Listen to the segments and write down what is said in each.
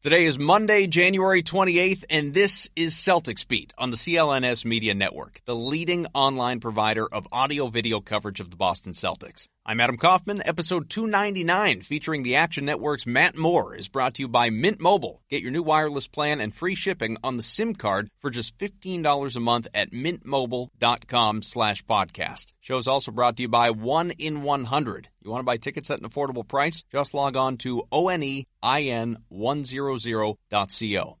Today is Monday, January 28th, and this is Celtics Beat on the CLNS Media Network, the leading online provider of audio-video coverage of the Boston Celtics. I'm Adam Kaufman. Episode 299, featuring the Action Network's Matt Moore, is brought to you by Mint Mobile. Get your new wireless plan and free shipping on the SIM card for just $15 a month at mintmobile.com/podcast. Show's also brought to you by 1in100. You want to buy tickets at an affordable price? Just log on to onein100.co.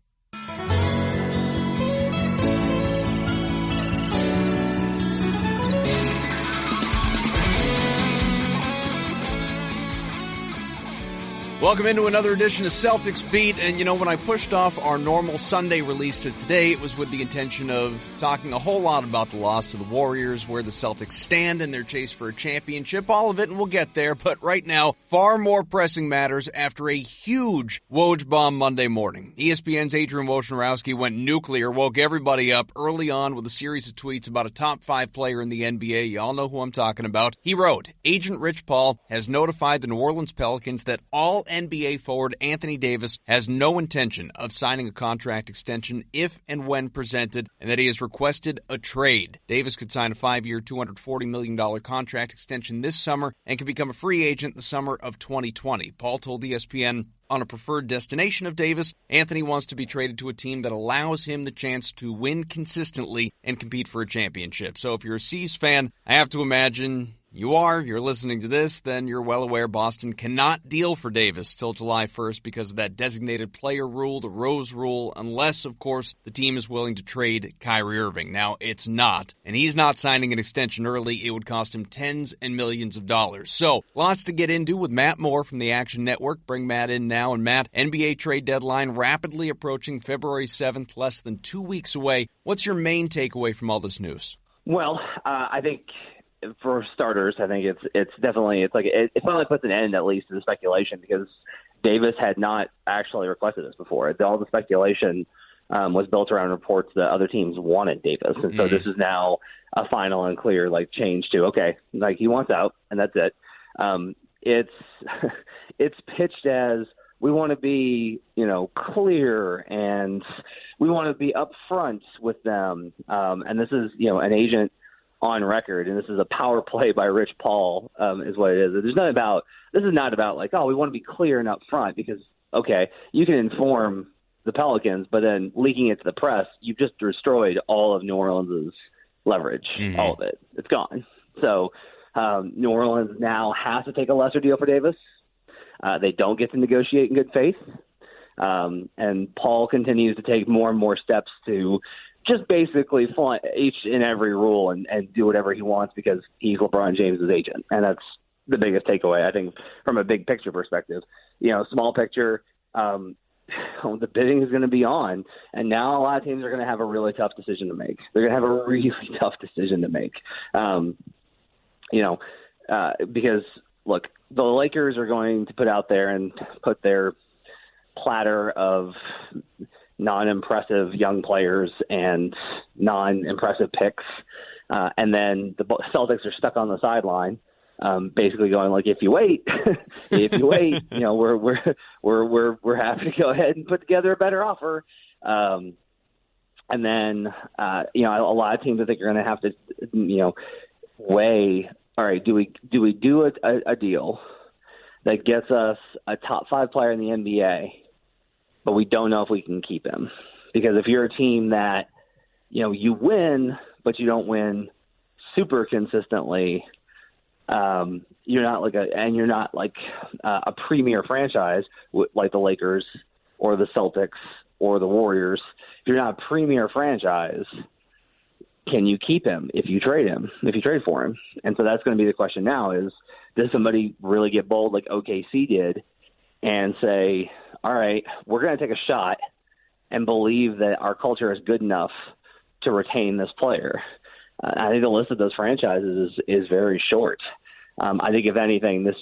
Welcome into another edition of Celtics Beat, and when I pushed off our normal Sunday release to today, it was with the intention of talking a whole lot about the loss to the Warriors, where the Celtics stand in their chase for a championship, all of it, and we'll get there, but right now, far more pressing matters after a huge Woj bomb Monday morning. ESPN's Adrian Wojnarowski went nuclear, woke everybody up early on with a series of tweets about a top 5 player in the NBA. You all know who I'm talking about. He wrote, Agent Rich Paul has notified the New Orleans Pelicans that all NBA forward Anthony Davis has no intention of signing a contract extension if and when presented, and that he has requested a trade. Davis could sign a 5-year, $240 million contract extension this summer and can become a free agent the summer of 2020. Paul told ESPN, on a preferred destination of Davis, Anthony wants to be traded to a team that allows him the chance to win consistently and compete for a championship. So if you're a C's fan, I have to imagine you're listening to this, then you're well aware Boston cannot deal for Davis till July 1st because of that designated player rule, the Rose rule, unless, of course, the team is willing to trade Kyrie Irving. Now, it's not, and he's not signing an extension early. It would cost him tens and millions of dollars. So, lots to get into with Matt Moore from the Action Network. Bring Matt in now. And Matt, NBA trade deadline rapidly approaching February 7th, less than 2 weeks away. What's your main takeaway from all this news? Well, I think for starters, I think it finally puts an end at least to the speculation, because Davis had not actually requested this before. All the speculation was built around reports that other teams wanted Davis, and so this is now a final and clear change to he wants out, and that's it. It's pitched as we want to be clear and we want to be upfront with them, and this is an agent on record, and this is a power play by Rich Paul, is what it is. This is not about we want to be clear and upfront, because you can inform the Pelicans, but then leaking it to the press, you've just destroyed all of New Orleans' leverage, all of it. It's gone. So New Orleans now has to take a lesser deal for Davis. They don't get to negotiate in good faith, and Paul continues to take more and more steps to just basically fly each and every rule and do whatever he wants because he's LeBron James' agent. And that's the biggest takeaway, I think, from a big picture perspective. Small picture, the bidding is going to be on, and now a lot of teams are going to have a really tough decision to make. They're going to have a really tough decision to make. Because, look, the Lakers are going to put out there and put their platter of non-impressive young players and non-impressive picks, and then the Celtics are stuck on the sideline, basically going if you wait, we're happy to go ahead and put together a better offer. And then a lot of teams I think are going to have to weigh. All right, do we do a deal that gets us a top 5 player in the NBA? But we don't know if we can keep him, because if you're a team that, you win, but you don't win super consistently, you're not a premier franchise like the Lakers or the Celtics or the Warriors. If you're not a premier franchise, can you keep him if you trade for him? And so that's going to be the question now: is does somebody really get bold like OKC did and say, all right, we're going to take a shot and believe that our culture is good enough to retain this player? I think the list of those franchises is very short. I think, if anything, this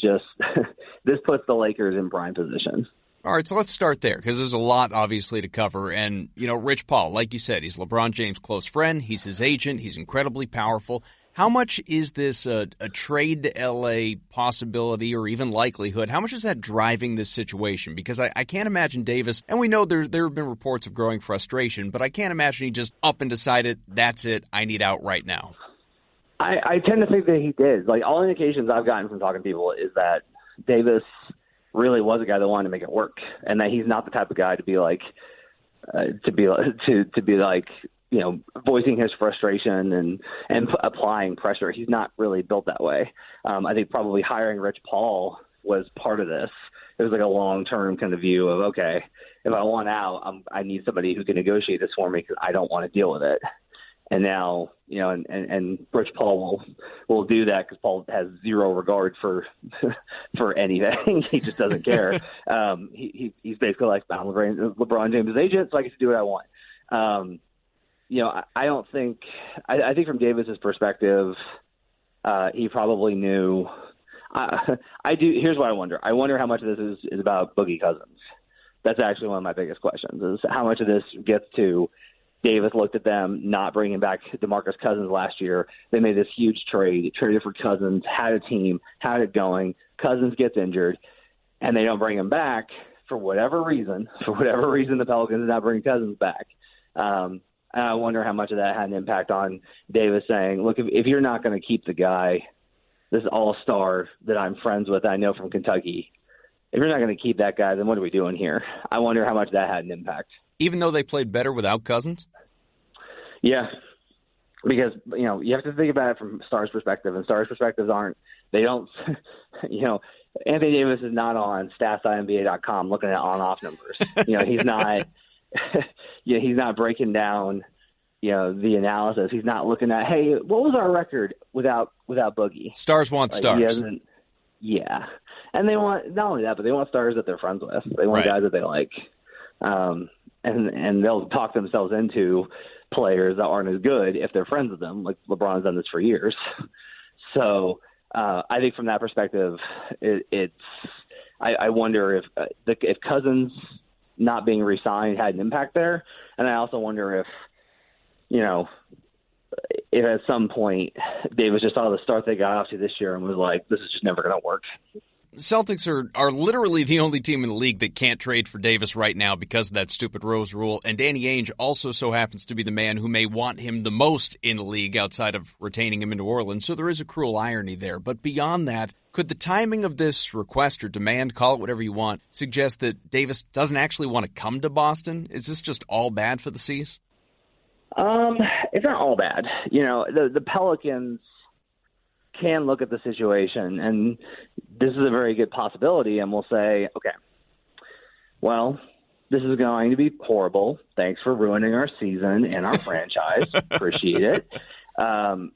puts the Lakers in prime position. All right, so let's start there, because there's a lot, obviously, to cover. And, Rich Paul, like you said, he's LeBron James' close friend. He's his agent. He's incredibly powerful. How much is this a trade to L.A. possibility or even likelihood? How much is that driving this situation? Because I can't imagine Davis, and we know there have been reports of growing frustration, but I can't imagine he just up and decided, that's it, I need out right now. I tend to think that he did. Like, all indications I've gotten from talking to people is that Davis really was a guy that wanted to make it work, and that he's not the type of guy to be like, voicing his frustration and applying pressure. He's not really built that way. I think probably hiring Rich Paul was part of this. It was like a long-term kind of view of, okay, if I want out, I need somebody who can negotiate this for me because I don't want to deal with it. And now, and Rich Paul will do that because Paul has zero regard for anything. He just doesn't care. He's basically like, I'm LeBron James' agent, so I get to do what I want. I don't think – I think from Davis's perspective, he probably knew here's what I wonder. I wonder how much of this is about Boogie Cousins. That's actually one of my biggest questions, is how much of this gets to Davis looked at them not bringing back DeMarcus Cousins last year. They made this huge trade, traded for Cousins, had a team, had it going. Cousins gets injured, and they don't bring him back for whatever reason. For whatever reason, the Pelicans did not bring Cousins back. And I wonder how much of that had an impact on Davis saying, look, if you're not going to keep the guy, this all-star that I'm friends with, I know from Kentucky, if you're not going to keep that guy, then what are we doing here? I wonder how much that had an impact. Even though they played better without Cousins? Yeah, because, you have to think about it from Stars' perspective, and Stars' perspectives Anthony Davis is not on StatsINBA.com looking at on-off numbers. He's not he's not breaking down, the analysis. He's not looking at, hey, what was our record without Boogie? Stars want stars. Yeah. And they want, not only that, but they want stars that they're friends with. They want guys that they like. And they'll talk themselves into players that aren't as good if they're friends with them. Like LeBron's done this for years. So I think from that perspective, I wonder if Cousins not being re-signed had an impact there. And I also wonder if at some point Davis just saw the start they got off to this year and was like, this is just never going to work. Celtics are literally the only team in the league that can't trade for Davis right now because of that stupid Rose rule. And Danny Ainge also so happens to be the man who may want him the most in the league outside of retaining him in New Orleans. So there is a cruel irony there. But beyond that, could the timing of this request or demand, call it whatever you want, suggest that Davis doesn't actually want to come to Boston? Is this just all bad for the C's? It's not all bad. The Pelicans can look at the situation, and this is a very good possibility, and we'll say, okay, well, this is going to be horrible. Thanks for ruining our season and our franchise. Appreciate it. And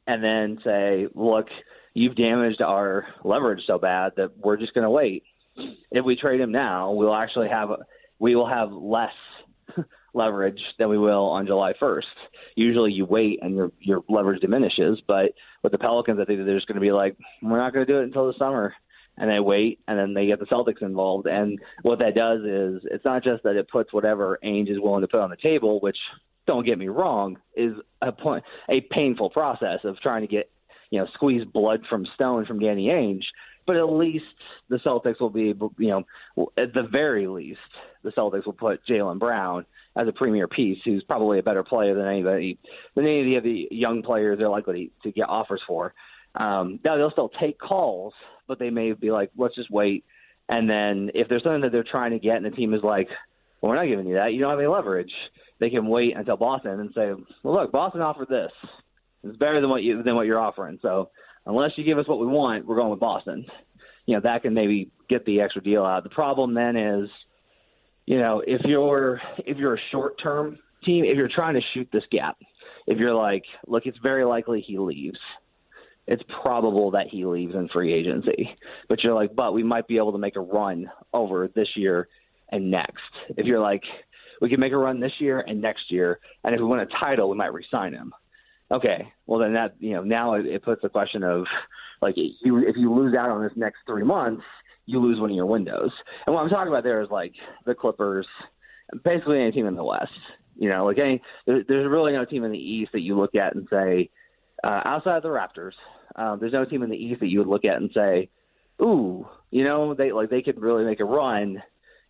then say, look, you've damaged our leverage so bad that we're just going to wait. If we trade him now, we will have less leverage than we will on July 1st. Usually you wait and your leverage diminishes, but with the Pelicans, I think that they're just going to be like, we're not going to do it until the summer. And they wait, and then they get the Celtics involved. And what that does is it's not just that it puts whatever Ainge is willing to put on the table, which, don't get me wrong, is a painful process of trying to get, squeeze blood from stone from Danny Ainge. But at least the Celtics will be able, at the very least, the Celtics will put Jaylen Brown as a premier piece, who's probably a better player than any of the young players they're likely to get offers for. Now they'll still take calls, but they may be like, let's just wait. And then if there's something that they're trying to get and the team is like, well, we're not giving you that, you don't have any leverage, they can wait until Boston and say, well, look, Boston offered this. It's better than what you're offering. So unless you give us what we want, we're going with Boston. That can maybe get the extra deal out. The problem then is, if you're a short-term team, if you're trying to shoot this gap, if you're like, look, it's very likely he leaves. It's probable that he leaves in free agency. But you're like, but we might be able to make a run over this year and next. If you're like, we can make a run this year and next year, and if we win a title, we might re-sign him. Okay, well then that now it puts the question of like if you lose out on this next 3 months, you lose one of your windows. And what I'm talking about there is like the Clippers, basically any team in the West. There's really no team in the East that you look at and say, outside of the Raptors, there's no team in the East that you would look at and say, ooh, they could really make a run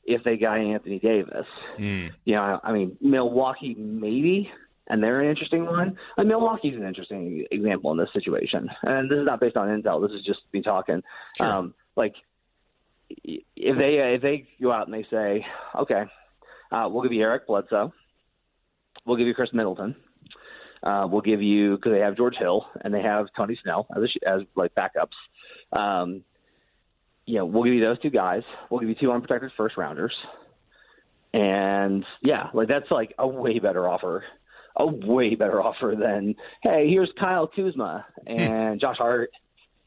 if they got Anthony Davis. I mean, Milwaukee maybe, and they're an interesting one. And Milwaukee's an interesting example in this situation. And this is not based on intel. This is just me talking. Sure. If they go out and they say, okay, we'll give you Eric Bledsoe, we'll give you Chris Middleton, we'll give you, because they have George Hill and they have Tony Snell as backups. We'll give you those two guys. We'll give you two unprotected first rounders. And that's like a way better offer than, hey, here's Kyle Kuzma and Josh Hart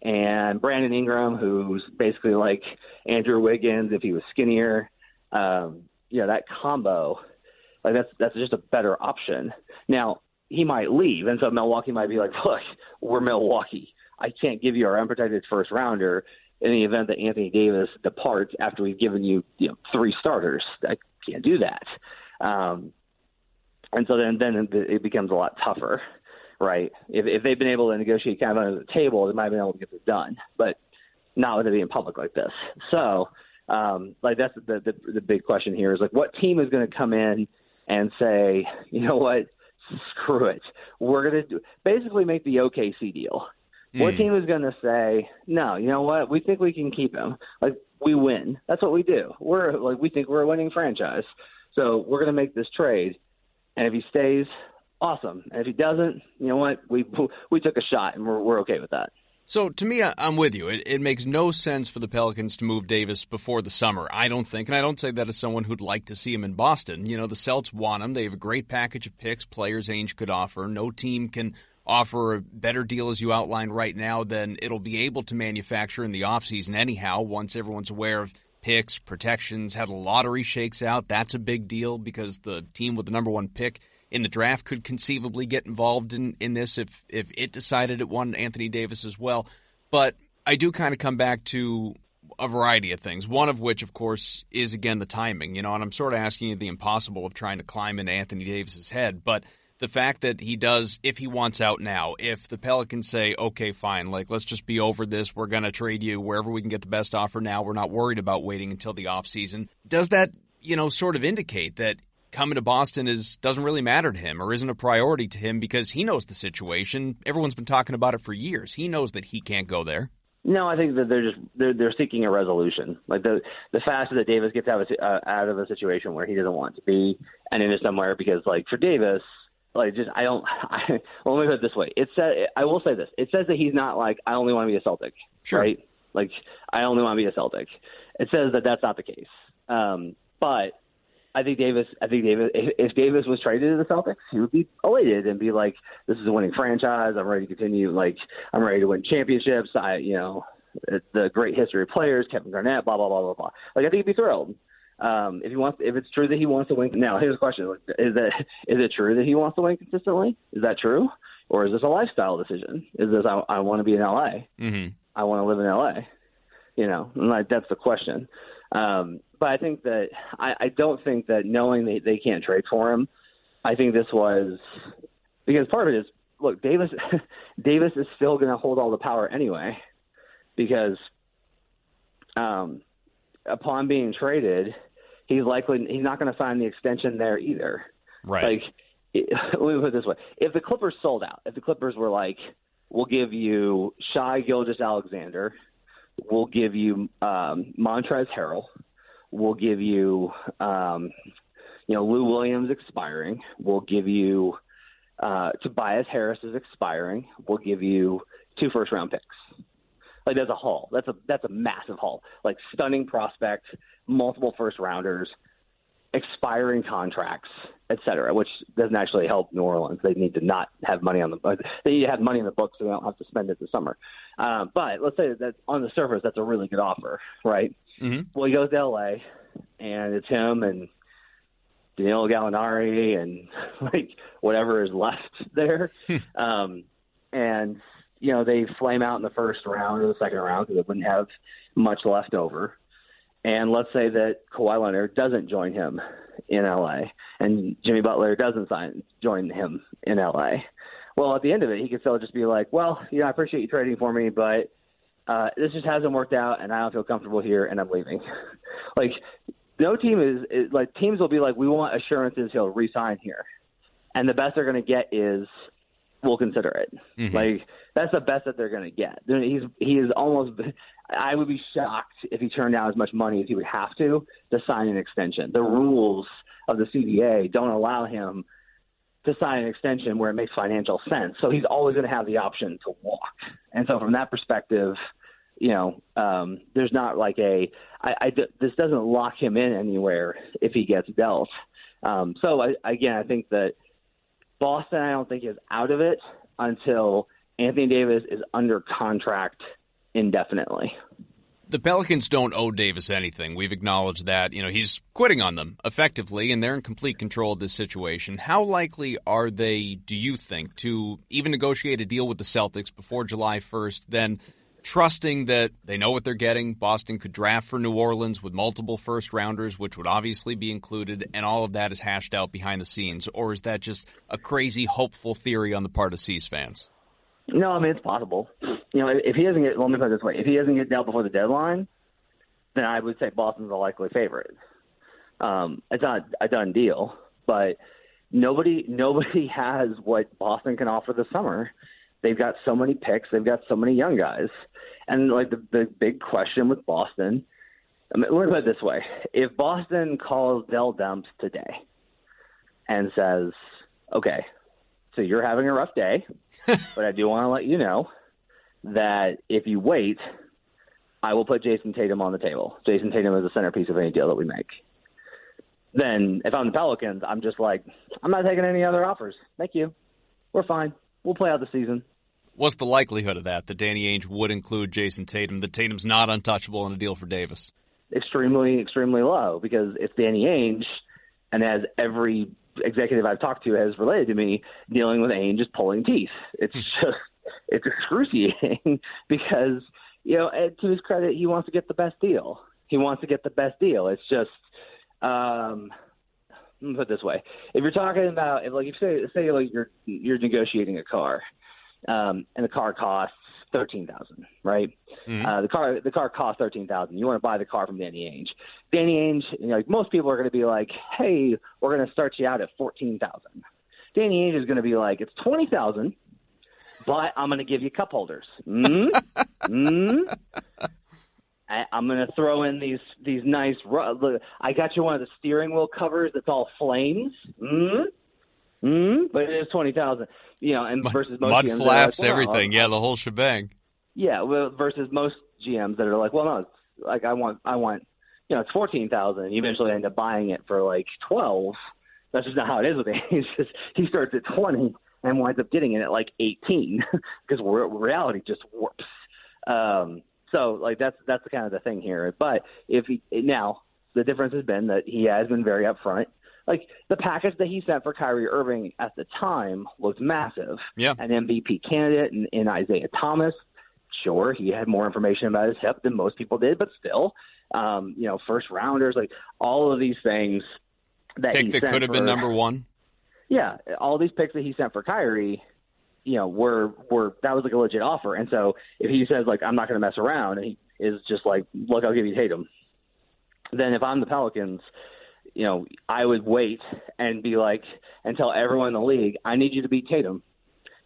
and Brandon Ingram, who's basically like Andrew Wiggins if he was skinnier. That combo, that's just a better option. Now, he might leave, and so Milwaukee might be like, look, we're Milwaukee. I can't give you our unprotected first rounder in the event that Anthony Davis departs after we've given you, three starters. I can't do that. And so then it becomes a lot tougher, right? If they've been able to negotiate kind of under the table, they might have been able to get this done, but not with it being public like this. So, that's the big question here is, like, what team is going to come in and say, you know what, screw it. We're going to basically make the OKC deal. What team is going to say, no, you know what, we think we can keep him. Like, we win. That's what we do. We think we're a winning franchise. So we're going to make this trade. And if he stays, awesome. And if he doesn't, you know what, we took a shot and we're okay with that. So, to me, I'm with you. It makes no sense for the Pelicans to move Davis before the summer, I don't think. And I don't say that as someone who'd like to see him in Boston. The Celtics want him. They have a great package of picks players Ainge could offer. No team can offer a better deal, as you outlined right now, than it'll be able to manufacture in the offseason anyhow, once everyone's aware of picks, protections, how the lottery shakes out. That's a big deal because the team with the number one pick in the draft could conceivably get involved in this if it decided it wanted Anthony Davis as well. But I do kind of come back to a variety of things, one of which, of course, is, again, the timing. And I'm sort of asking you the impossible of trying to climb into Anthony Davis's head. But the fact that he does, if he wants out now, if the Pelicans say, okay, fine, let's just be over this, we're going to trade you wherever we can get the best offer now, we're not worried about waiting until the offseason, does that, sort of indicate that coming to Boston doesn't really matter to him or isn't a priority to him because he knows the situation? Everyone's been talking about it for years. He knows that he can't go there. No, I think that they're seeking a resolution. Like the faster that Davis gets out of a situation where he doesn't want to be and into somewhere, because for Davis, let me put it this way. I will say this. It says that he's not I only want to be a Celtic. Sure. Right? I only want to be a Celtic. It says that that's not the case. But I think Davis, if Davis was traded to the Celtics, he would be elated and be like, this is a winning franchise. I'm ready to continue. I'm ready to win championships. It's the great history of players, Kevin Garnett, blah, blah, blah, blah, blah. I think he'd be thrilled. If it's true that he wants to win. Now, here's the question: is it true that he wants to win consistently? Is that true, or is this a lifestyle decision? Is this I want to be in LA? Mm-hmm. I want to live in LA. And that's the question. But I think that I don't think that knowing they can't trade for him, I think this was because part of it is, look, Davis is still going to hold all the power anyway, because upon being traded, he's not going to sign the extension there either. Right. Let me put it this way: if the Clippers sold out, if the Clippers were like, we'll give you Shai Gilgeous-Alexander, we'll give you Montrezl Harrell, we'll give you Lou Williams expiring, we'll give you Tobias Harris is expiring, we'll give you 2 first-round picks. That's a haul. That's a massive haul. Stunning prospect, multiple first rounders, expiring contracts, et cetera, which doesn't actually help New Orleans. They need to not have money on the books. They need to have money in the books so they don't have to spend it this summer. But let's say that on the surface, that's a really good offer, right? Mm-hmm. Well, he goes to LA, and it's him and Danilo Gallinari and whatever is left there. And they flame out in the first round or the second round because they wouldn't have much left over. And let's say that Kawhi Leonard doesn't join him in LA and Jimmy Butler doesn't join him in LA. Well, at the end of it, he could still just be like, well, I appreciate you trading for me, but this just hasn't worked out, and I don't feel comfortable here, and I'm leaving. Like, no team is like, teams will be like, we want assurances he'll re-sign here. And the best they're going to get is, we'll consider it. Mm-hmm. Like, that's the best that they're going to get. He is almost, I would be shocked if he turned down as much money as he would have to sign an extension. The rules of the CBA don't allow him to sign an extension where it makes financial sense. So he's always going to have the option to walk. And so from that perspective, there's not like this doesn't lock him in anywhere if he gets dealt. I think that Boston, I don't think, is out of it until Anthony Davis is under contract indefinitely. The Pelicans don't owe Davis anything. We've acknowledged that. He's quitting on them effectively, and they're in complete control of this situation. How likely are they, do you think, to even negotiate a deal with the Celtics before July 1st, then trusting that they know what they're getting? Boston could draft for New Orleans with multiple first-rounders, which would obviously be included, and all of that is hashed out behind the scenes. Or is that just a crazy, hopeful theory on the part of C's fans? No, I mean, it's possible. If he doesn't let me put it this way, if he doesn't get dealt before the deadline, then I would say Boston's a likely favorite. It's not a done deal, but nobody has what Boston can offer this summer. They've got so many picks. They've got so many young guys. And, like, the big question with Boston, let me put it this way. If Boston calls Dell Demps today and says, okay, so you're having a rough day, but I do want to let you know that if you wait, I will put Jason Tatum on the table. Jason Tatum is the centerpiece of any deal that we make. Then if I'm the Pelicans, I'm just like, I'm not taking any other offers. Thank you. We're fine. We'll play out the season. What's the likelihood of that Danny Ainge would include Jason Tatum, that Tatum's not untouchable in a deal for Davis? Extremely, extremely low, because it's Danny Ainge, and as every executive I've talked to has related to me, dealing with Ainge is pulling teeth. It's excruciating because, to his credit, he wants to get the best deal. It's just, let me put it this way. If you're talking about, say you're negotiating a car, and the car costs $13,000, right? Mm-hmm. The car costs $13,000. You want to buy the car from Danny Ainge. Danny Ainge, most people are going to be like, hey, we're going to start you out at $14,000. Danny Ainge is going to be like, it's $20,000, but I'm going to give you cup holders. I'm going to throw in these nice. I got you one of the steering wheel covers that's all flames. But it is $20,000. And versus most mud GMs flaps, like, well, everything. Yeah, the whole shebang. Yeah, well, versus most GMs that are like, well, no, it's like I want, it's $14,000. You eventually end up buying it for like $12,000. That's just not how it is with Ainge. He starts at $20,000 and winds up getting it at like $18,000 because reality just warps. So like that's the kind of the thing here. But now the difference has been that he has been very upfront. Like the package that he sent for Kyrie Irving at the time was massive. Yeah. An MVP candidate in Isaiah Thomas. Sure, he had more information about his hip than most people did, but still, first rounders, like all of these things that pick that could have been number one. Yeah, all these picks that he sent for Kyrie, were that was like a legit offer. And so if he says like I'm not going to mess around, and he is just like, look, I'll give you Tatum. Then if I'm the Pelicans, I would wait and be like, and tell everyone in the league, I need you to beat Tatum.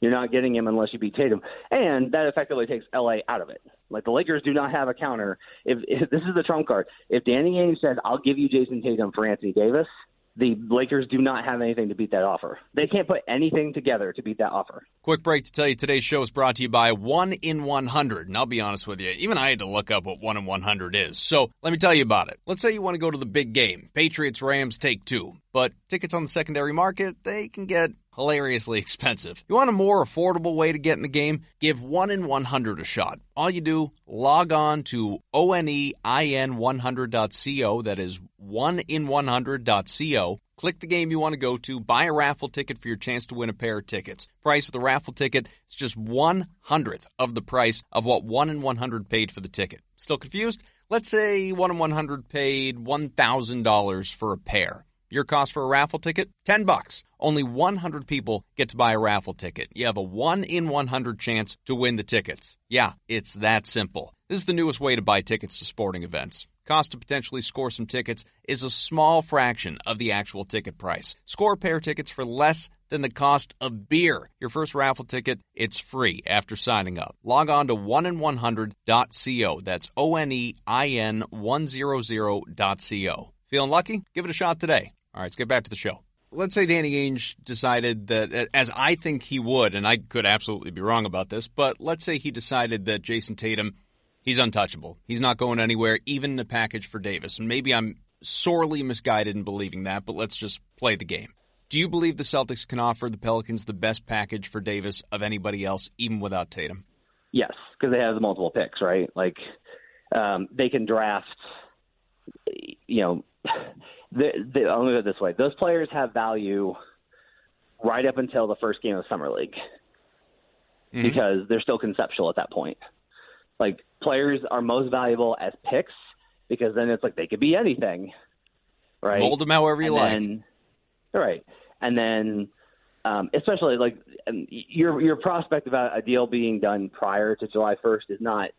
You're not getting him unless you beat Tatum. And that effectively takes LA out of it. Like the Lakers do not have a counter. If this is the trump card. If Danny Ainge says, I'll give you Jason Tatum for Anthony Davis, the Lakers do not have anything to beat that offer. They can't put anything together to beat that offer. Quick break to tell you today's show is brought to you by 1 in 100. And I'll be honest with you, even I had to look up what 1 in 100 is. So let me tell you about it. Let's say you want to go to the big game. Patriots-Rams take 2. But tickets on the secondary market, they can get hilariously expensive. You want a more affordable way to get in the game? Give 1 in 100 a shot. All you do, log on to onein100.co. That is 1in100.co. Click the game you want to go to, buy a raffle ticket for your chance to win a pair of tickets. Price of the raffle ticket is just 1/100th of the price of what 1 in 100 paid for the ticket. Still confused? Let's say 1 in 100 paid $1,000 for a pair. Your cost for a raffle ticket? $10. Only 100 people get to buy a raffle ticket. You have a 1 in 100 chance to win the tickets. Yeah, it's that simple. This is the newest way to buy tickets to sporting events. Cost to potentially score some tickets is a small fraction of the actual ticket price. Score a pair of tickets for less than the cost of beer. Your first raffle ticket, it's free after signing up. Log on to 1in100.co. That's ONEIN100.co. Feeling lucky? Give it a shot today. All right, let's get back to the show. Let's say Danny Ainge decided that, as I think he would, and I could absolutely be wrong about this, but let's say he decided that Jason Tatum, he's untouchable. He's not going anywhere, even in a package for Davis. And maybe I'm sorely misguided in believing that, but let's just play the game. Do you believe the Celtics can offer the Pelicans the best package for Davis of anybody else, even without Tatum? Yes, because they have the multiple picks, right? Like, they can draft, let me put it this way. Those players have value right up until the first game of Summer League because they're still conceptual at that point. Like, players are most valuable as picks because then it's like they could be anything, right? Mold them however you like. Right. And then, especially like your prospect about a deal being done prior to July 1st is not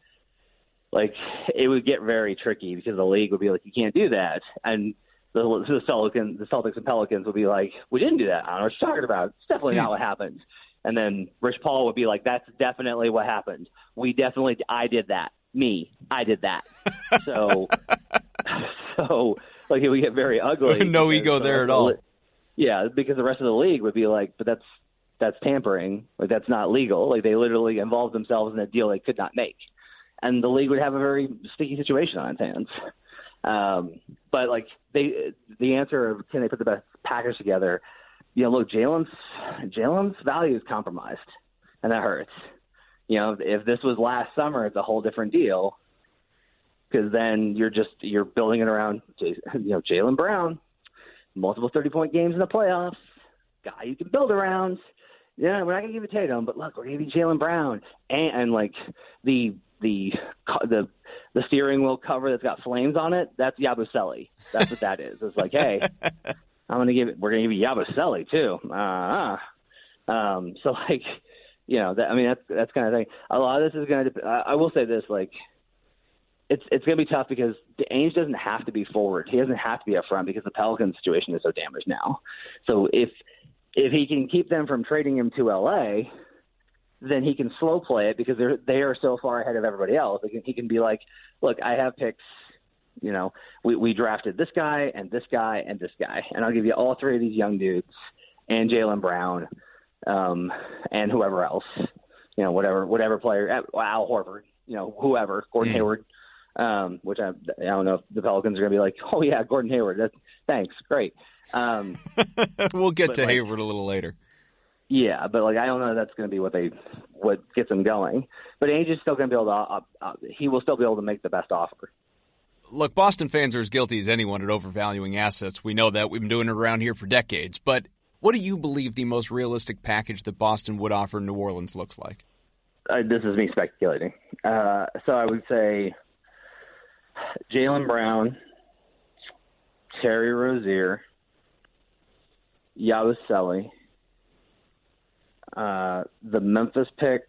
like it would get very tricky because the league would be like, you can't do that. And the Celtics and Pelicans would be like, we didn't do that. I don't know what you're talking about. It's definitely not what happened. And then Rich Paul would be like, that's definitely what happened. I did that. I did that. So like it would get very ugly. No ego there at all. Yeah, because the rest of the league would be like, but that's tampering. Like, that's not legal. Like, they literally involved themselves in a deal they could not make. And the league would have a very sticky situation on its hands. But, like, the answer of can they put the best package together, look, Jalen's value is compromised, and that hurts. If this was last summer, it's a whole different deal because then you're building it around, Jaylen Brown. Multiple 30-point games in the playoffs, guy you can build around. Yeah, we're not going to give you Tatum, but look, we're going to give you Jaylen Brown. And like the steering wheel cover that's got flames on it, that's Yabusele. That's what that is. It's like, hey, we're going to give you Yabusele too. So like, that's kind of thing. A lot of this is going to, I will say this, like, it's going to be tough because Ainge doesn't have to be forward. He doesn't have to be up front because the Pelicans situation is so damaged now. So if he can keep them from trading him to L.A., then he can slow play it because they are so far ahead of everybody else. He can be like, look, I have picks. We drafted this guy and this guy and this guy, and I'll give you all three of these young dudes and Jaylen Brown and whoever else, whatever player, Al Horford, whoever, Gordon Hayward. Which I don't know if the Pelicans are going to be like, oh, yeah, Gordon Hayward. Thanks. Great. We'll get to Hayward a little later. Yeah, but I don't know if that's going to be what gets them going. But Ainge is still going to be able to he will still be able to make the best offer. Look, Boston fans are as guilty as anyone at overvaluing assets. We know that. We've been doing it around here for decades. But what do you believe the most realistic package that Boston would offer New Orleans looks like? This is me speculating. So I would say Jaylen Brown, Terry Rozier, Yabusele, the Memphis pick,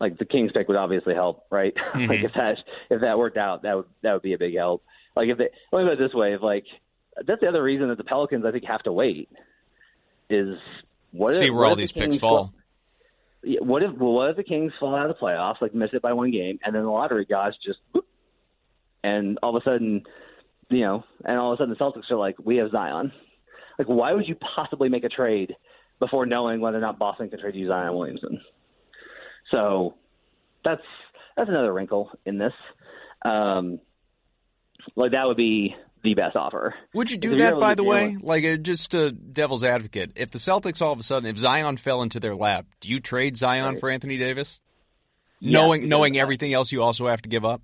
like the Kings pick would obviously help, right? Like if that worked out, that would be a big help. Like let me put it this way: that's the other reason that the Pelicans I think have to wait is see where all these picks fall. What if the Kings fall out of the playoffs, like miss it by one game, and then the lottery gods just whoop, and all of a sudden, the Celtics are like, we have Zion. Like, why would you possibly make a trade before knowing whether or not Boston can trade you Zion Williamson? So that's another wrinkle in this. That would be the best offer. Would you do that, by the way? Just a devil's advocate. If the Celtics all of a sudden, if Zion fell into their lap, do you trade Zion for Anthony Davis? Yeah, knowing everything else you also have to give up?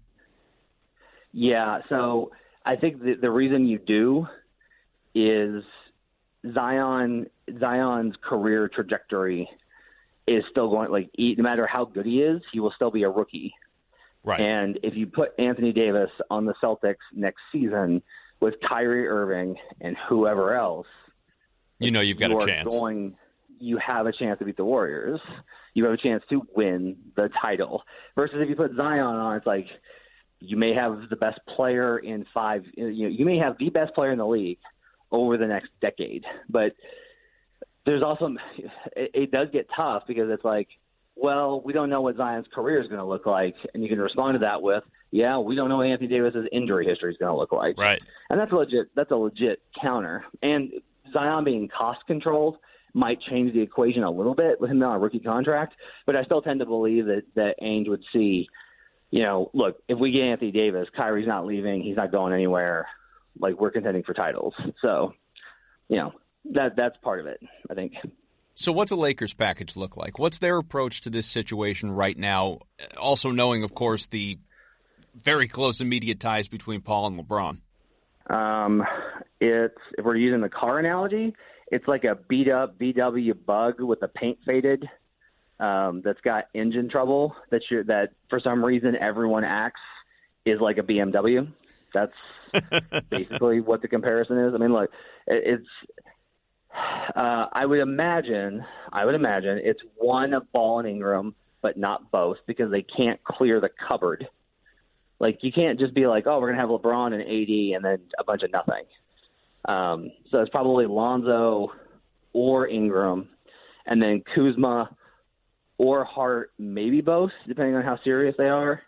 Yeah, so I think the reason you do is Zion's career trajectory is still going, no matter how good he is, he will still be a rookie. Right. And if you put Anthony Davis on the Celtics next season, with Kyrie Irving and whoever else, you've got a chance. You have a chance to beat the Warriors. You have a chance to win the title. Versus if you put Zion on, it's like you may have the best player in you may have the best player in the league over the next decade. But there's also it does get tough because it's like, well, we don't know what Zion's career is going to look like, and you can respond to that with, yeah, we don't know what Anthony Davis's injury history is going to look like. Right. And that's a legit counter. And Zion being cost controlled might change the equation a little bit with him on a rookie contract, but I still tend to believe that Ainge would see, look, if we get Anthony Davis, Kyrie's not leaving, he's not going anywhere. Like, we're contending for titles. So, that's part of it, I think. So what's a Lakers package look like? What's their approach to this situation right now? Also knowing, of course, the very close immediate ties between Paul and LeBron. If we're using the car analogy, it's like a beat-up VW Bug with the paint faded that's got engine trouble that for some reason everyone acts is like a BMW. That's basically what the comparison is. I mean, look, it's I would imagine it's one of Ball and Ingram, but not both because they can't clear the cupboard. Like, you can't just be like, oh, we're going to have LeBron and AD and then a bunch of nothing. So it's probably Lonzo or Ingram, and then Kuzma or Hart, maybe both, depending on how serious they are.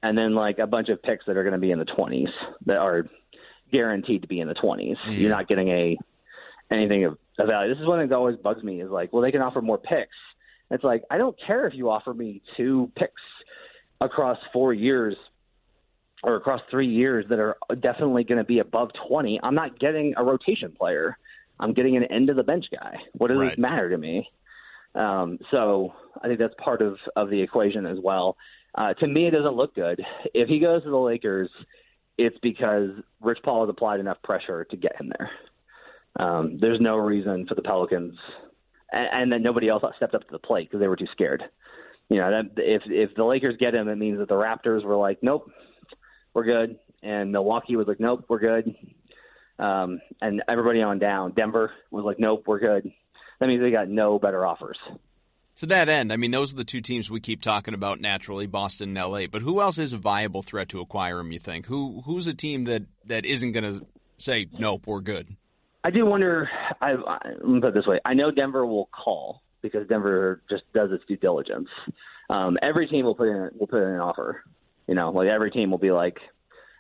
And then, like, a bunch of picks that are going to be in the 20s that are guaranteed to be in the 20s. Mm. You're not getting anything of value. This is one thing that always bugs me is like, well, they can offer more picks. It's like, I don't care if you offer me 2 picks across 4 years or across 3 years that are definitely going to be above 20. I'm not getting a rotation player. I'm getting an end-of-the-bench guy. What does this matter to me? So I think that's part of the equation as well. To me, it doesn't look good. If he goes to the Lakers, it's because Rich Paul has applied enough pressure to get him there. There's no reason for the Pelicans, and then nobody else stepped up to the plate because they were too scared. That if the Lakers get him, it means that the Raptors were like, nope, we're good. And Milwaukee was like, nope, we're good. And everybody on down, Denver was like, nope, we're good. That means they got no better offers. To that end, I mean, those are the 2 teams we keep talking about naturally, Boston and L.A. But who else is a viable threat to acquire him, you think? Who's a team that isn't going to say, nope, we're good? I do wonder, let me put it this way. I know Denver will call because Denver just does its due diligence. Every team will put in an offer. Like every team will be like,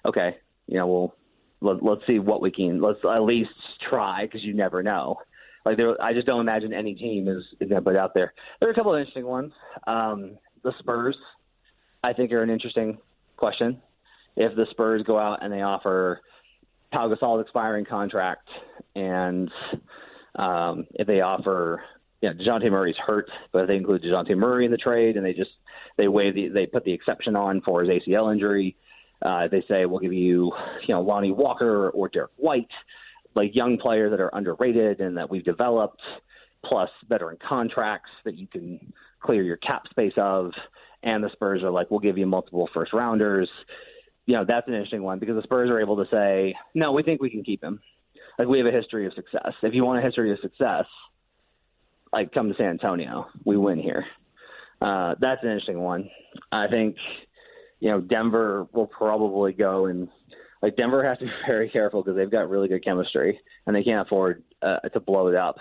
okay, let's see what we can. Let's at least try because you never know. Like I just don't imagine any team is going to put out there. There are a couple of interesting ones. The Spurs, I think, are an interesting question. If the Spurs go out and they offer Pau Gasol's expiring contract, and if they offer, DeJounte Murray's hurt, but if they include DeJounte Murray in the trade, and they put the exception on for his ACL injury, they say we'll give you, Lonnie Walker or Derek White, like young players that are underrated and that we've developed, plus veteran contracts that you can clear your cap space of. And the Spurs are like, we'll give you multiple first rounders. That's an interesting one because the Spurs are able to say, no, we think we can keep him. Like, we have a history of success. If you want a history of success, like, come to San Antonio. We win here. That's an interesting one. I think, Denver will probably go and, like, Denver has to be very careful because they've got really good chemistry and they can't afford to blow it up.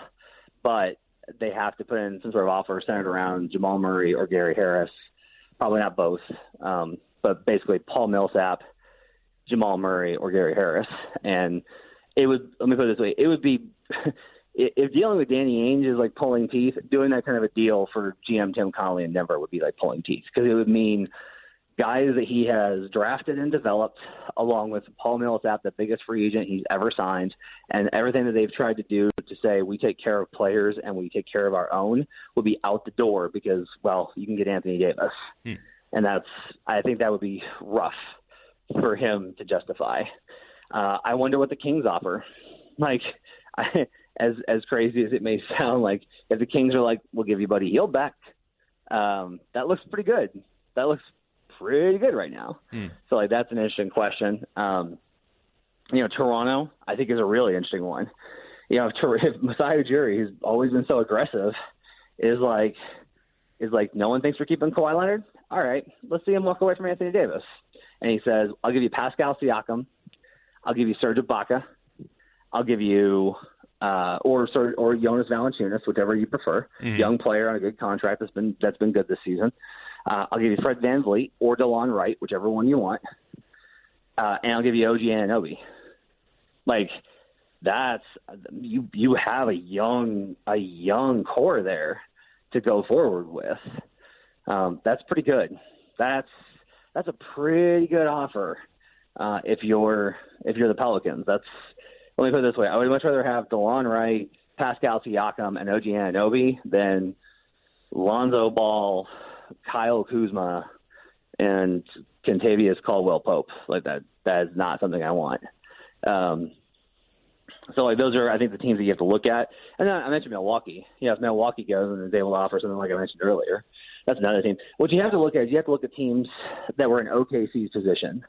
But they have to put in some sort of offer centered around Jamal Murray or Gary Harris. Probably not both. But basically Paul Millsap, Jamal Murray, or Gary Harris. And it would, let me put it this way, it would be, if dealing with Danny Ainge is like pulling teeth, doing that kind of a deal for GM Tim Connelly in Denver would be like pulling teeth because it would mean guys that he has drafted and developed along with Paul Millsap, the biggest free agent he's ever signed, and everything that they've tried to do to say we take care of players and we take care of our own would be out the door because, well, you can get Anthony Davis. And I think that would be rough for him to justify. I wonder what the Kings offer. Like, as crazy as it may sound, like if the Kings are like, we'll give you Buddy Hield back, that looks pretty good. That looks pretty good right now. So like that's an interesting question. Toronto, I think, is a really interesting one. If Masai Ujiri, who's always been so aggressive, is like, no one thinks we're keeping Kawhi Leonard. All right, let's see him walk away from Anthony Davis. And he says, I'll give you Pascal Siakam. I'll give you Serge Ibaka. I'll give you or Jonas Valanciunas, whichever you prefer. Mm-hmm. Young player on a good contract that's been good this season. I'll give you Fred VanVleet or DeLon Wright, whichever one you want. And I'll give you OG Anunoby. Like, that's you have a young core there to go forward with. That's pretty good. That's a pretty good offer if you're the Pelicans. Let me put it this way: I would much rather have DeLon Wright, Pascal Siakam, and OG Anunoby than Lonzo Ball, Kyle Kuzma, and Kentavious Caldwell-Pope. Like that is not something I want. So like those are, I think, the teams that you have to look at. And then I mentioned Milwaukee. If Milwaukee goes and is able to offer something like I mentioned earlier, that's another team. What you have to look at is you have to look at teams that were in OKC's position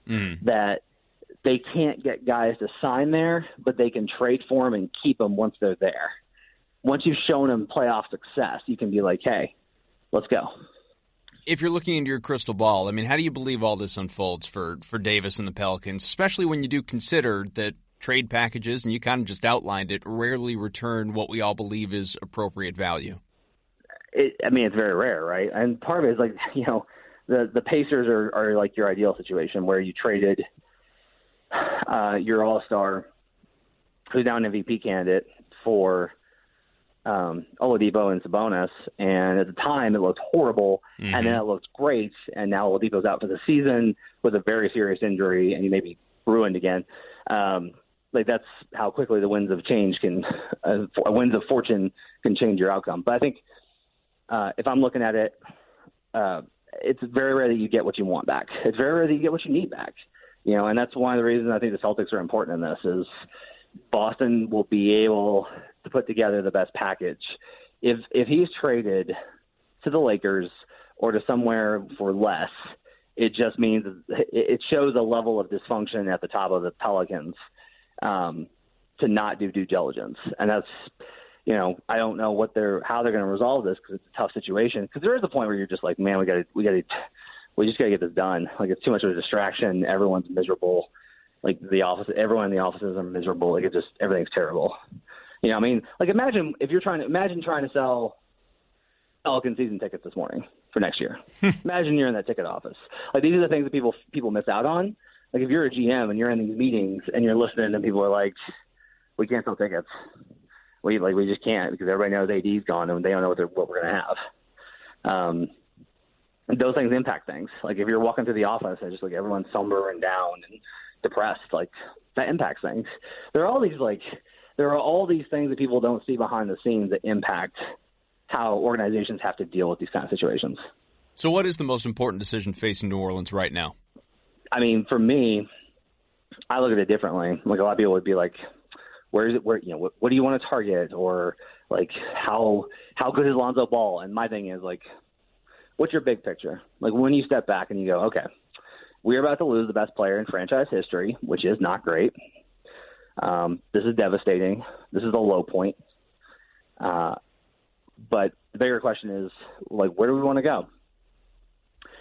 that they can't get guys to sign there, but they can trade for them and keep them once they're there. Once you've shown them playoff success, you can be like, hey, let's go. If you're looking into your crystal ball, I mean, how do you believe all this unfolds for Davis and the Pelicans, especially when you do consider that trade packages, and you kind of just outlined it, rarely return what we all believe is appropriate value? It's very rare, right? And part of it is like, the Pacers are like your ideal situation where you traded your all-star, who's now an MVP candidate, for Oladipo and Sabonis, and at the time it looked horrible, and then it looked great, and now Oladipo's out for the season with a very serious injury, and he may be ruined again. That's how quickly the winds of change winds of fortune can change your outcome. But I think if I'm looking at it, it's very rare that you get what you want back. It's very rare that you get what you need back. And that's one of the reasons I think the Celtics are important in this is Boston will be able to put together the best package. If he's traded to the Lakers or to somewhere for less, it just means it shows a level of dysfunction at the top of the Pelicans to not do due diligence. And that's, I don't know how they're going to resolve this because it's a tough situation. Because there is a point where you're just like, man, we just got to get this done. Like, it's too much of a distraction. Everyone's miserable. Like everyone in the offices are miserable. Like, everything's terrible. Imagine trying to sell Pelican season tickets this morning for next year. Imagine you're in that ticket office. Like, these are the things that people miss out on. Like, if you're a GM and you're in these meetings and you're listening and people are like, we can't sell tickets. We just can't because everybody knows AD's gone and they don't know what we're going to have. Those things impact things. Like, if you're walking through the office and just like everyone's somber and down and depressed, like, that impacts things. There are all these things that people don't see behind the scenes that impact how organizations have to deal with these kind of situations. So what is the most important decision facing New Orleans right now? For me, I look at it differently. Like, a lot of people would be like, what do you want to target? Or like, how good is Lonzo Ball? And my thing is like, what's your big picture? Like, when you step back and you go, okay, we're about to lose the best player in franchise history, which is not great. This is devastating. This is a low point. But the bigger question is, like, where do we want to go?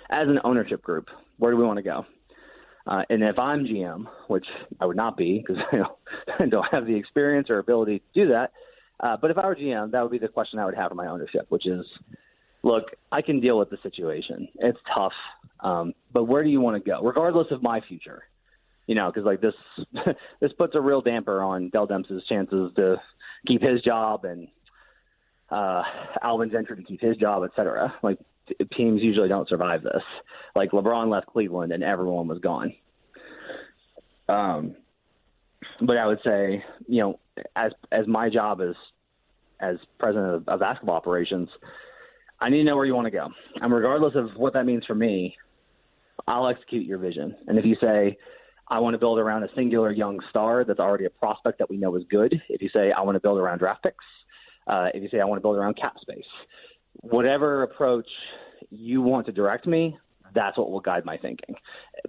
As an ownership group, where do we want to go? And if I'm GM, which I would not be because I don't have the experience or ability to do that, but if I were GM, that would be the question I would have for my ownership, which is, look, I can deal with the situation. It's tough, but where do you want to go, regardless of my future? Because like this puts a real damper on Dell Demps' chances to keep his job and Alvin Gentry to keep his job, et cetera. Like, teams usually don't survive this. Like, LeBron left Cleveland and everyone was gone. But I would say, as my job as president of basketball operations, I need to know where you want to go. And regardless of what that means for me, I'll execute your vision. And if you say, I want to build around a singular young star that's already a prospect that we know is good, if you say, I want to build around draft picks, if you say, I want to build around cap space, whatever approach you want to direct me, that's what will guide my thinking.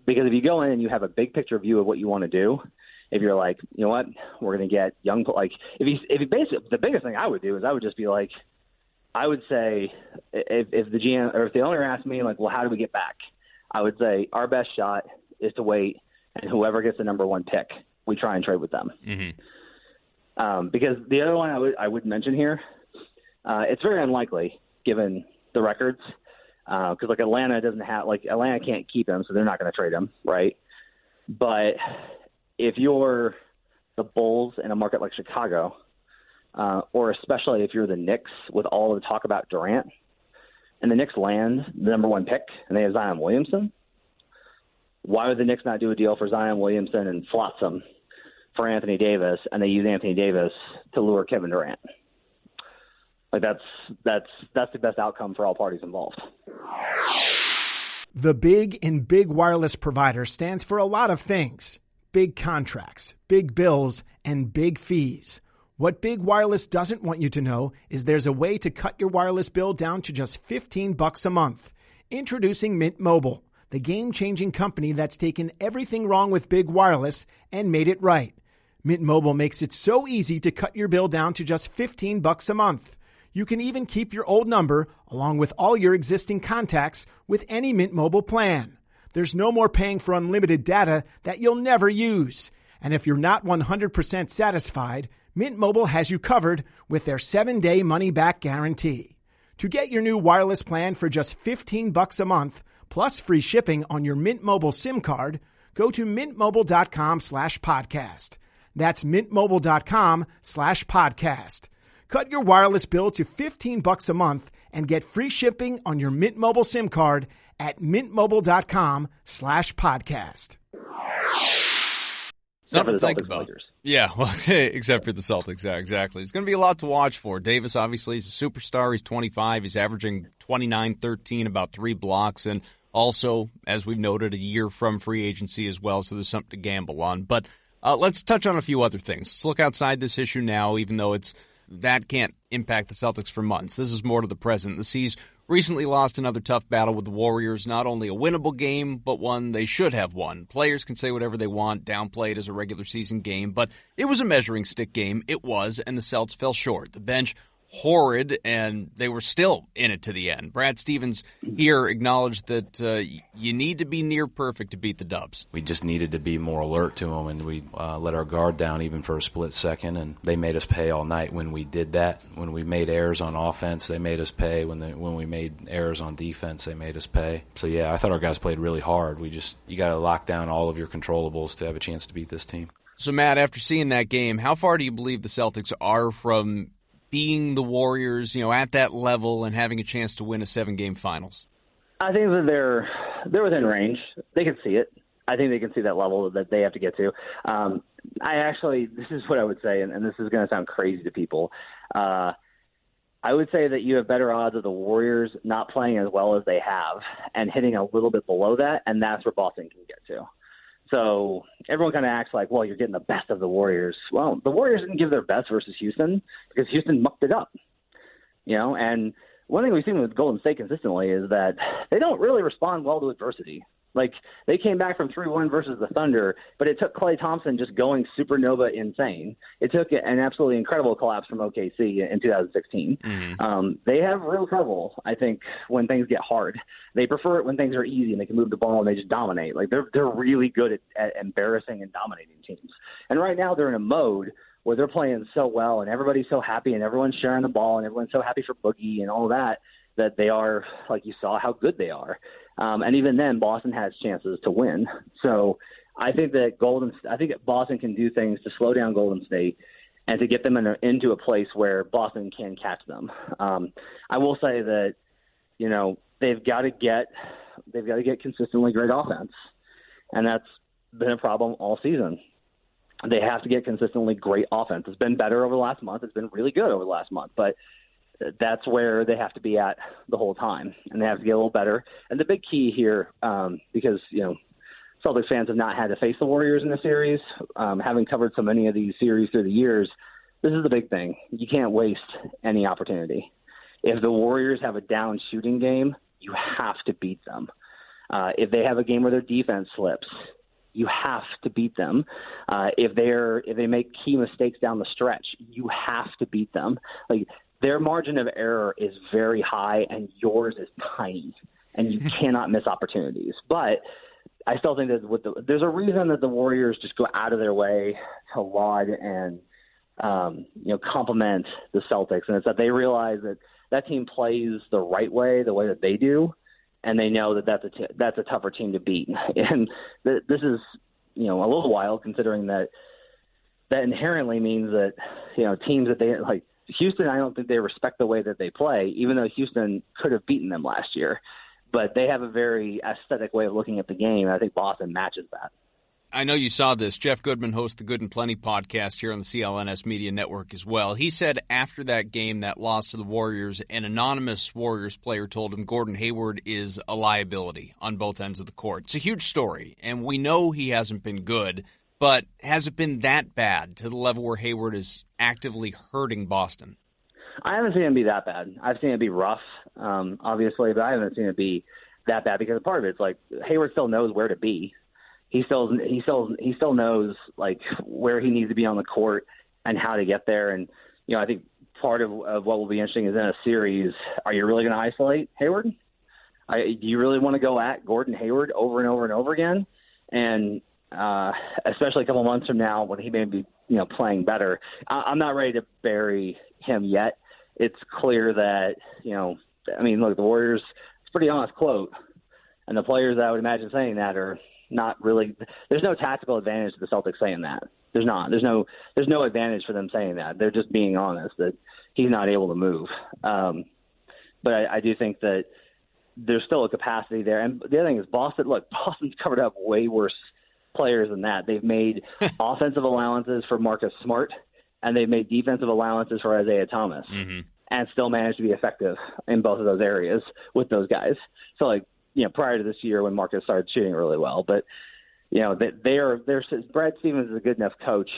Because if you go in and you have a big picture view of what you want to do, if you're like, you know what, we're going to get young, like if you basically, the biggest thing I would do is I would just be like, I would say if the GM or if the owner asked me like, well, how do we get back? I would say our best shot is to wait, and whoever gets the number one pick, we try and trade with them. Mm-hmm. Because the other one I would mention here, it's very unlikely given the records, because like Atlanta can't keep him, so they're not going to trade him, right? But if you're the Bulls in a market like Chicago, or especially if you're the Knicks with all the talk about Durant, and the Knicks land the number one pick and they have Zion Williamson, why would the Knicks not do a deal for Zion Williamson and Flotsam for Anthony Davis, and they use Anthony Davis to lure Kevin Durant? Like that's the best outcome for all parties involved. The big in Big Wireless Provider stands for a lot of things. Big contracts, big bills, and big fees. What Big Wireless doesn't want you to know is there's a way to cut your wireless bill down to just $15 a month. Introducing Mint Mobile, the game-changing company that's taken everything wrong with Big Wireless and made it right. Mint Mobile makes it so easy to cut your bill down to just $15 a month. You can even keep your old number along with all your existing contacts with any Mint Mobile plan. There's no more paying for unlimited data that you'll never use. And if you're not 100% satisfied, Mint Mobile has you covered with their 7-day money-back guarantee. To get your new wireless plan for just $15 a month, plus free shipping on your Mint Mobile SIM card, go to mintmobile.com/podcast. That's mintmobile.com/podcast. Cut your wireless bill to $15 a month and get free shipping on your Mint Mobile SIM card at mintmobile.com/podcast. Something to think about. Yeah, well, except for the Celtics. Yeah, exactly. It's going to be a lot to watch for. Davis, obviously, is a superstar. He's 25. He's averaging 29-13, about 3 blocks, and also, as we've noted, a year from free agency as well, so there's something to gamble on. But let's touch on a few other things. Let's look outside this issue now, even though that can't impact the Celtics for months. This is more to the present. The C's recently lost another tough battle with the Warriors, not only a winnable game, but one they should have won. Players can say whatever they want, downplay it as a regular season game, but it was a measuring stick game. It was, and the Celts fell short. The bench, horrid, and they were still in it to the end. Brad Stevens here acknowledged that you need to be near perfect to beat the Dubs. We just needed to be more alert to them, and we let our guard down even for a split second, and they made us pay all night when we did that. When we made errors on offense, they made us pay. When we made errors on defense, they made us pay. So, yeah, I thought our guys played really hard. You got to lock down all of your controllables to have a chance to beat this team. So, Matt, after seeing that game, how far do you believe the Celtics are from being the Warriors, at that level and having a chance to win a 7-game finals? I think that they're within range. They can see it. I think they can see that level that they have to get to. This is what I would say, and this is going to sound crazy to people. I would say that you have better odds of the Warriors not playing as well as they have and hitting a little bit below that, and that's where Boston can get to. So everyone kind of acts like, well, you're getting the best of the Warriors. Well, the Warriors didn't give their best versus Houston because Houston mucked it up, and one thing we've seen with Golden State consistently is that they don't really respond well to adversity. Like, they came back from 3-1 versus the Thunder, but it took Klay Thompson just going supernova insane. It took an absolutely incredible collapse from OKC in 2016. Mm-hmm. They have real trouble, I think, when things get hard. They prefer it when things are easy and they can move the ball and they just dominate. Like, they're really good at embarrassing and dominating teams. And right now they're in a mode where they're playing so well and everybody's so happy and everyone's sharing the ball and everyone's so happy for Boogie and all that they are, like you saw, how good they are. And even then, Boston has chances to win. So I think that Boston can do things to slow down Golden State and to get them into a place where Boston can catch them. I will say that, they've got to get consistently great offense, and that's been a problem all season. They have to get consistently great offense. It's been better over the last month. It's been really good over the last month, but that's where they have to be at the whole time, and they have to get a little better. And the big key here, because, Celtics fans have not had to face the Warriors in the series, having covered so many of these series through the years, this is the big thing. You can't waste any opportunity. If the Warriors have a down shooting game, you have to beat them. If they have a game where their defense slips, you have to beat them. If they make key mistakes down the stretch, you have to beat them. Like, their margin of error is very high, and yours is tiny, and you cannot miss opportunities. But I still think that there's a reason that the Warriors just go out of their way to laud and compliment the Celtics, and it's that they realize that team plays the right way, the way that they do, and they know that that's a tougher team to beat. And this is a little wild, considering that inherently means that teams that they like. Houston, I don't think they respect the way that they play, even though Houston could have beaten them last year. But they have a very aesthetic way of looking at the game, and I think Boston matches that. I know you saw this. Jeff Goodman hosts the Good and Plenty podcast here on the CLNS Media Network as well. He said after that game, that loss to the Warriors, an anonymous Warriors player told him Gordon Hayward is a liability on both ends of the court. It's a huge story, and we know he hasn't been good. But has it been that bad to the level where Hayward is actively hurting Boston? I haven't seen it be that bad. I've seen it be rough, obviously, but I haven't seen it be that bad because part of it's like Hayward still knows where to be. He still knows like where he needs to be on the court and how to get there. And I think part of what will be interesting is in a series, are you really going to isolate Hayward? Do you really want to go at Gordon Hayward over and over and over again? And especially a couple months from now when he may be, playing better. I'm not ready to bury him yet. It's clear that, look, the Warriors, it's a pretty honest quote. And the players that I would imagine saying that are not really, there's no tactical advantage to the Celtics saying that. There's not. There's no advantage for them saying that. They're just being honest that he's not able to move. But I do think that there's still a capacity there. And the other thing is Boston's covered up way worse players than that. They've made offensive allowances for Marcus Smart, and they've made defensive allowances for Isaiah Thomas, and still managed to be effective in both of those areas with those guys. So, prior to this year when Marcus started shooting really well, but Brad Stevens is a good enough coach.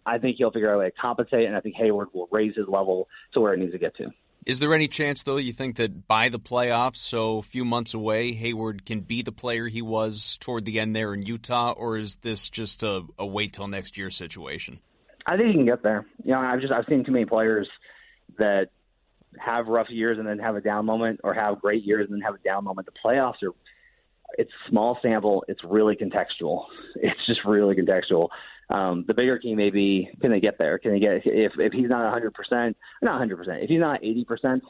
I think he'll figure out a way to compensate, and I think Hayward will raise his level to where it needs to get to. Is there any chance, though, you think that by the playoffs, so a few months away, Hayward can be the player he was toward the end there in Utah, or is this just a wait till next year situation? I think he can get there. I've seen too many players that have rough years and then have a down moment, or have great years and then have a down moment. The playoffs it's small sample. It's really contextual. It's just really contextual. The bigger key may be, can they get there? Can they get, if he's not 100%, not 100%, if he's not 80%,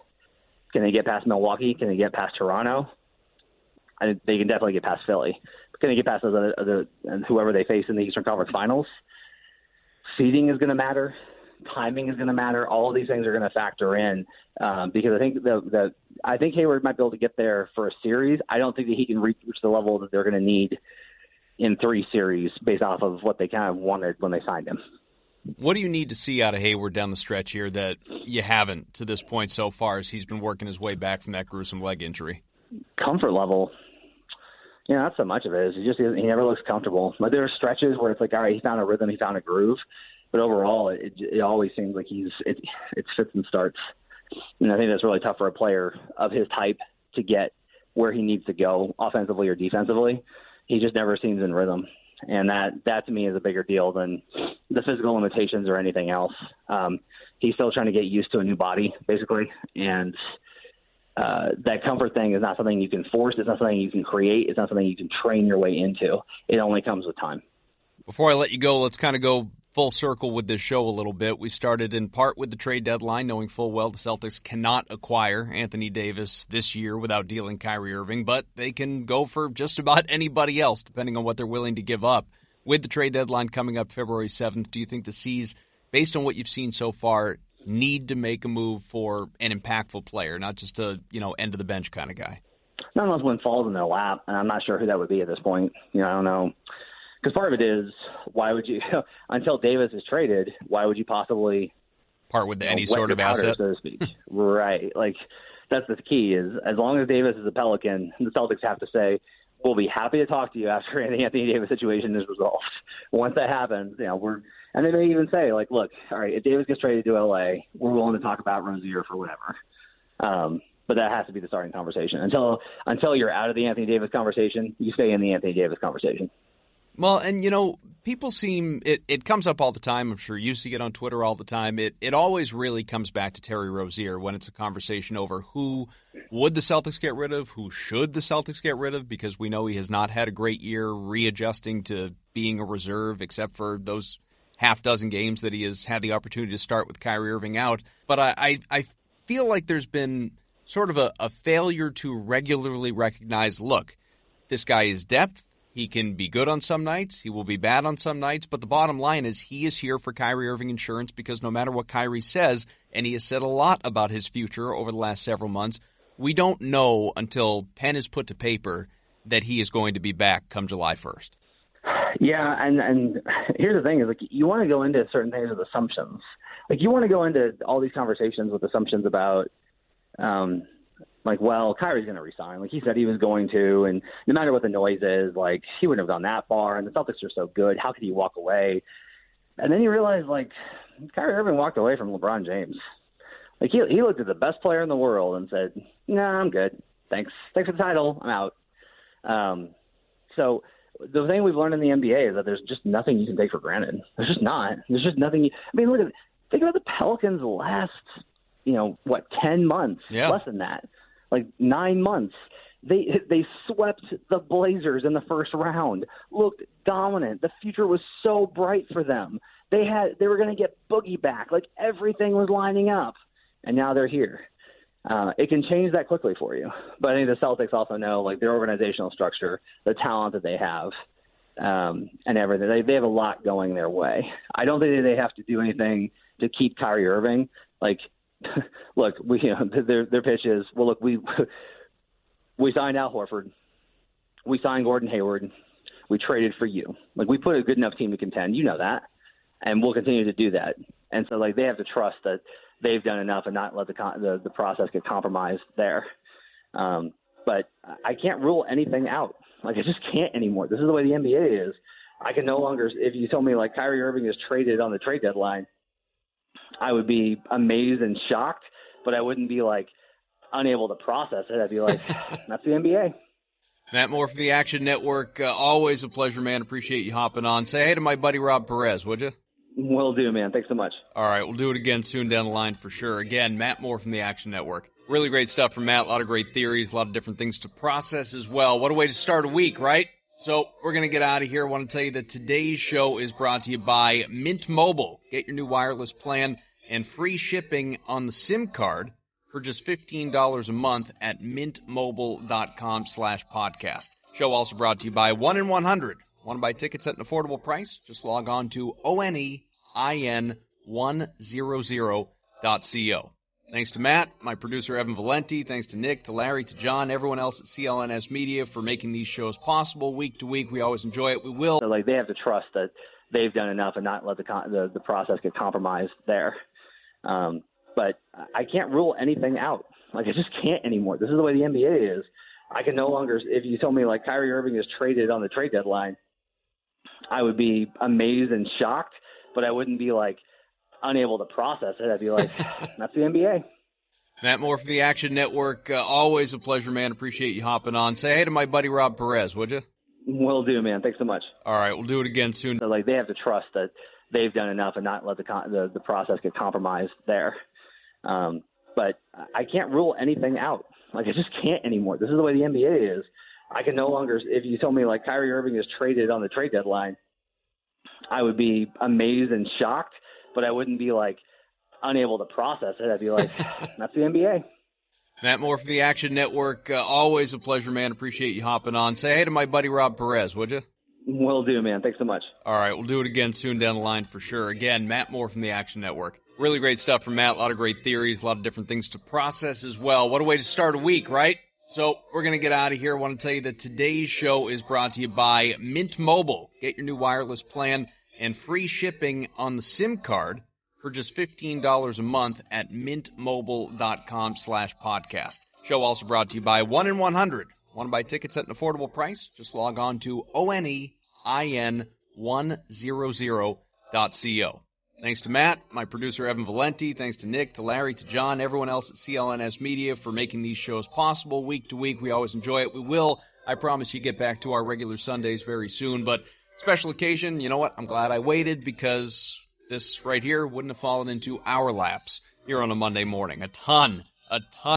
can they get past Milwaukee? Can they get past Toronto? I think they can definitely get past Philly. Can they get past those other and whoever they face in the Eastern Conference Finals? Seeding is going to matter. Timing is going to matter. All of these things are going to factor in because I think I think Hayward might be able to get there for a series. I don't think that he can reach the level that they're going to need in 3 series based off of what they kind of wanted when they signed him. What do you need to see out of Hayward down the stretch here that you haven't to this point so far as he's been working his way back from that gruesome leg injury? Comfort level. Not so much of it. He never looks comfortable. But there are stretches where it's like, all right, he found a rhythm, he found a groove. But overall, it always seems like it fits and starts. And I think that's really tough for a player of his type to get where he needs to go offensively or defensively. He just never seems in rhythm. And that to me is a bigger deal than the physical limitations or anything else. He's still trying to get used to a new body, basically. And that comfort thing is not something you can force. It's not something you can create. It's not something you can train your way into. It only comes with time. Before I let you go, let's kind of go full circle with this show a little bit. We started in part with the trade deadline, knowing full well the Celtics cannot acquire Anthony Davis this year without dealing Kyrie Irving, but they can go for just about anybody else, depending on what they're willing to give up. With the trade deadline coming up February 7th, do you think the C's, based on what you've seen so far, need to make a move for an impactful player, not just a end of the bench kind of guy? Not unless one falls in their lap, and I'm not sure who that would be at this point. I don't know. Because part of it is, why would you, until Davis is traded, why would you possibly part with any sort of asset, so to speak? Right. That's the key is, as long as Davis is a Pelican, the Celtics have to say, we'll be happy to talk to you after the Anthony Davis situation is resolved. Once that happens, and they may even say, look, all right, if Davis gets traded to LA, we're willing to talk about Rozier for whatever. But that has to be the starting conversation. Until you're out of the Anthony Davis conversation, you stay in the Anthony Davis conversation. Well, and people seem it comes up all the time. I'm sure you see it on Twitter all the time. It always really comes back to Terry Rozier when it's a conversation over who would the Celtics get rid of, who should the Celtics get rid of, because we know he has not had a great year readjusting to being a reserve, except for those half dozen games that he has had the opportunity to start with Kyrie Irving out. But I feel like there's been sort of a failure to regularly recognize, look, this guy is depth. He can be good on some nights. He will be bad on some nights. But the bottom line is he is here for Kyrie Irving insurance, because no matter what Kyrie says, and he has said a lot about his future over the last several months, we don't know until pen is put to paper that he is going to be back come July 1st. Yeah, and here's the thing is, like, you want to go into certain things with assumptions. Like, you want to go into all these conversations with assumptions about well, Kyrie's going to resign. Like, he said he was going to, and no matter what the noise is, like, he wouldn't have gone that far, and the Celtics are so good. How could he walk away? And then you realize, like, Kyrie Irving walked away from LeBron James. Like, he looked at the best player in the world and said, nah, I'm good. Thanks for the title. I'm out. So the thing we've learned in the NBA is that there's just nothing you can take for granted. There's just not. There's just nothing. Think about the Pelicans last, 10 months, less than that. Like 9 months, they swept the Blazers in the first round. Looked dominant. The future was so bright for them. They were going to get Boogie back. Like, everything was lining up, and now they're here. It can change that quickly for you. But I think the Celtics also know, like, their organizational structure, the talent that they have, and everything. They have a lot going their way. I don't think that they have to do anything to keep Kyrie Irving. Like, look, their pitch is, well, look, we signed Al Horford, we signed Gordon Hayward, we traded for you. Like, we put a good enough team to contend, you know that, and we'll continue to do that. And so, like, they have to trust that they've done enough and not let the process get compromised there. But I can't rule anything out. Like, I just can't anymore. This is the way the NBA is. I can no longer. If you told me, like, Kyrie Irving is traded on the trade deadline, I would be amazed and shocked, but I wouldn't be, like, unable to process it. I'd be like, that's the NBA. Matt Moore from the Action Network. Always a pleasure, man. Appreciate you hopping on. Say hey to my buddy Rob Perez, would you? Will do, man. Thanks so much. All right, we'll do it again soon down the line for sure. Again, Matt Moore from the Action Network. Really great stuff from Matt. A lot of great theories, a lot of different things to process as well. What a way to start a week, right? So we're going to get out of here. I want to tell you that today's show is brought to you by Mint Mobile. Get your new wireless plan and free shipping on the SIM card for just $15 a month at mintmobile.com/podcast. Show also brought to you by 1-in-100. Want to buy tickets at an affordable price? Just log on to ONEIN100.co. Thanks to Matt, my producer Evan Valenti. Thanks to Nick, to Larry, to John, everyone else at CLNS Media for making these shows possible week to week. We always enjoy it. We will. So, like, they have to trust that they've done enough and not let the process get compromised there. But I can't rule anything out. Like, I just can't anymore. This is the way the NBA is. I can no longer. If you told me, like, Kyrie Irving is traded on the trade deadline, I would be amazed and shocked, but I wouldn't be, like, unable to process it. I'd be like, that's the NBA. Matt Moore from the Action Network. Always a pleasure, man. Appreciate you hopping on. Say hey to my buddy Rob Perez, would you? Will do, man. Thanks so much. All right, we'll do it again soon. So, like, they have to trust that they've done enough and not let the process get compromised there. But I can't rule anything out. Like, I just can't anymore. This is the way the NBA is. I can no longer. If you told me, like, Kyrie Irving is traded on the trade deadline, I would be amazed and shocked, but I wouldn't be, like, unable to process it. I'd be like, that's the NBA. Matt Moore from the Action Network. Always a pleasure, man. Appreciate you hopping on. Say hey to my buddy Rob Perez, would you? Will do, man. Thanks so much. All right, we'll do it again soon down the line for sure. Again, Matt Moore from the Action Network. Really great stuff from Matt. A lot of great theories, a lot of different things to process as well. What a way to start a week, right? So we're going to get out of here. I want to tell you that today's show is brought to you by Mint Mobile. Get your new wireless plan and free shipping on the SIM card for just $15 a month at mintmobile.com/podcast. Show also brought to you by 1-in-100. Want to buy tickets at an affordable price? Just log on to ONEIN100.co. Thanks to Matt, my producer Evan Valenti. Thanks to Nick, to Larry, to John, everyone else at CLNS Media for making these shows possible week to week. We always enjoy it. We will, I promise you, get back to our regular Sundays very soon. But special occasion, you know what? I'm glad I waited because this right here wouldn't have fallen into our laps here on a Monday morning. A ton